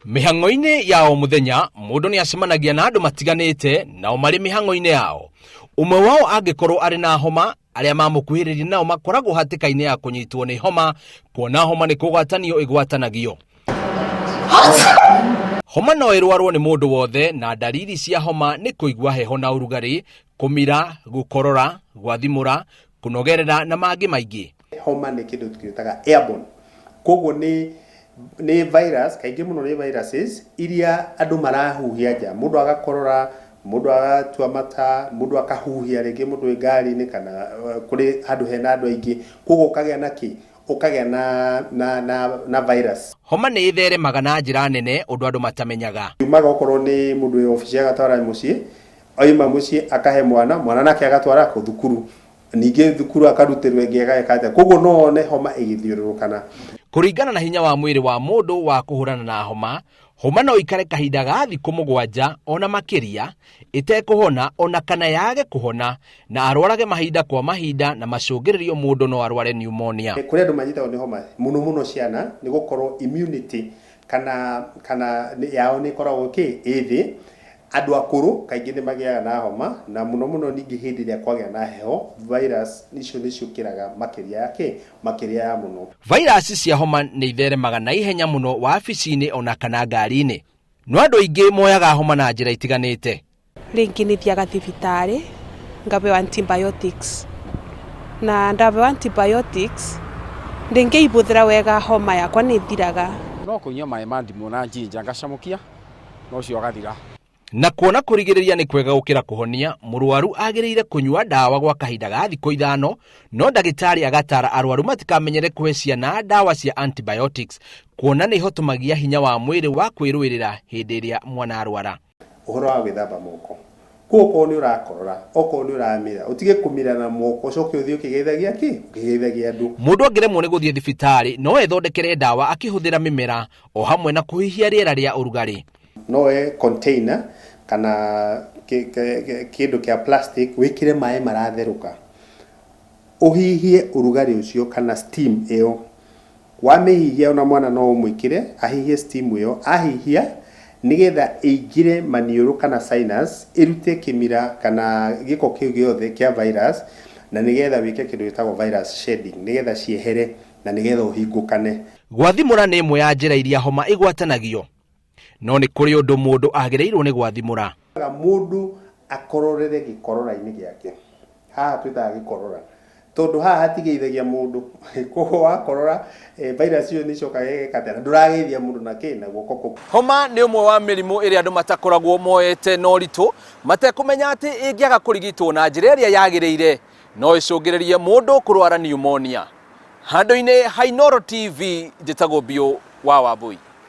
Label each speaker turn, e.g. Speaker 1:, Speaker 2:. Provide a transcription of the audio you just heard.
Speaker 1: Mĩhang'o-inĩ ya o mũthenya mũndũ nĩ acemanagia na andũ matiganĩte nao marĩ mĩhang'o-inĩ yao. Ũmwe wao angĩkorwo arĩ na homa, arĩa mamũkuhĩrĩria nao makoragwo hatĩka-inĩ ya kũnyitwo nĩ homa, kuona homa nĩ kũgwatanio ĩgwatanagio. Homa no ĩrwarwo nĩ mũndũ wothe, na ndariri cia homa nĩ kũigua heho na ũrugarĩ, kũmira, gũkorora, gwathimũra, kũnogerera na mangĩ maingĩ.
Speaker 2: Homa nĩ kĩndũ twĩtaga airborne. Koguo nĩ virus, kaingĩ mũno nĩ viruses iria andũ marahuhia nja. Mũndũ agakorora, mũndũ agatua mata, mũndũ akahuhia rĩngĩ mũndũ wĩ ngari-inĩ kana kũrĩ handũ hena andũ aingĩ. Koguo ũkagĩa na kĩ? Ũkagĩa na virus.
Speaker 1: Homa nĩ ĩtheremaga na njĩra nene ũndũ andũ matamenyaga.
Speaker 2: Umaga okorwo nĩ mũndũ wĩ obici agatwara mũciĩ, oima mũciĩ akahe mwana nake agatwara thukuru. Ningĩ thukuru akarutĩrwo ĩngĩ ageka. Koguo no one homa ĩgĩthiũrũrũkana.
Speaker 1: Kũringana na hinya wa mwĩrĩ wa mũndũ wa kũhũrana na homa, homa no ikare kahinda ga thikũ 7 ona makĩria ĩtekũhona ona kana yage kũhona, na arwarage mahinda kwa mahinda na macũngĩrĩrio mũndũ no arware pneumonia.
Speaker 2: Kũrĩ andũ manyitagwo nĩ homa mũno ciana nĩ gũkorwo immunity kana yao nĩ ĩkoragwo ĩ thĩ. Andũ akũrũ kaingĩ nĩ magĩaga na homa, na mũno ningĩ hĩndĩ ĩrĩa kwagĩa na heho, virus icio nĩ ciũkĩraga makĩria ya mũno.
Speaker 1: Virus cia homa nĩ itheremaga na ihenya mũno wabici-inĩ ona kana ngari-inĩ. No andũ aingĩ moyaga homa na njĩra itiganĩte.
Speaker 3: Rĩngĩ nĩ thiaga thibitarĩ ngaheo antibiotics, na ndaheo antibiotics ndingĩihũthĩra wega homa yakwa nĩ ĩthiraga.
Speaker 4: No kũnyua maĩ ma ndimũ na njinja ngacamũkia no ũcio ũgathira.
Speaker 1: Na kuona kũrigĩrĩria nĩ kwega gũkĩra kũhonia, mũrwaru agĩrĩire kũnyua ndawa gwa kahinda ga thikũ 5, no ndagĩtarĩ agatara arwaru matikamenyere kũhe ciana ndawa cia antibiotics, kuona nĩ ihotomagia hinya wa mwĩrĩ wa kwĩrũĩrĩra hĩndĩ ĩrĩa mwana arwara.
Speaker 2: Ũhoro wa gwĩthamba moko. Kuoko nĩ ũrakorora, oko nĩ ũramira, ũtige kũmira na moko, ũcoke ũthiĩ ũkĩgeithagia ũkĩgeithagia andũ.
Speaker 1: Mũndũ angĩremwo nĩ gũthiĩ thibitarĩ no ethondekere ndawa akĩhũthĩra mĩmera o hamwe na kũhihia rĩera rĩa ũrugarĩ.
Speaker 2: No container kana kĩndũ kĩa plastic wĩkĩre maĩ maratherũka, ũhihie ũrugarĩ ũcio kana steam ĩyo. Wamĩhihia ona mwana no ũmwĩkĩre ahihie steam ĩyo, ahihia nĩgetha ĩingĩre maniũrũ kana sinus, ĩrute kĩmira kana gĩko kĩu gĩothe kĩa virus, na nĩgetha wĩke kĩndũ gĩtagwo virus shedding, nĩgetha ciehere na nĩgetha ũhingũkane.
Speaker 1: Gwathimũra nĩ ĩmwe ya njĩra iria homa ĩgwatanagio, no nĩ kũrĩ ũndũ mũndũ agĩrĩirwo nĩ gwathimũra.
Speaker 2: Mũndũ akororere gĩkorora-inĩ gĩake, haha twĩtaga gĩkorora, tondũ haha hatigeithagia mũndũ. Koguo wakorora virus iyo nĩ icokaga ĩgekatĩra, ndũrageithia mũndũ na guoko kũu.
Speaker 1: Homa nĩ ũmwe wa mĩrimũ ĩrĩa andũ matakoragwo moete na ũritũ, matekũmenya atĩ ĩngĩaga kũrigitwo na njĩra ĩrĩa yagĩrĩire no ĩcũngĩrĩrie mũndũ kũrwara pneumonia. Handũ-inĩ ha Inooro TV, njĩtagwo Bio wa Wambui.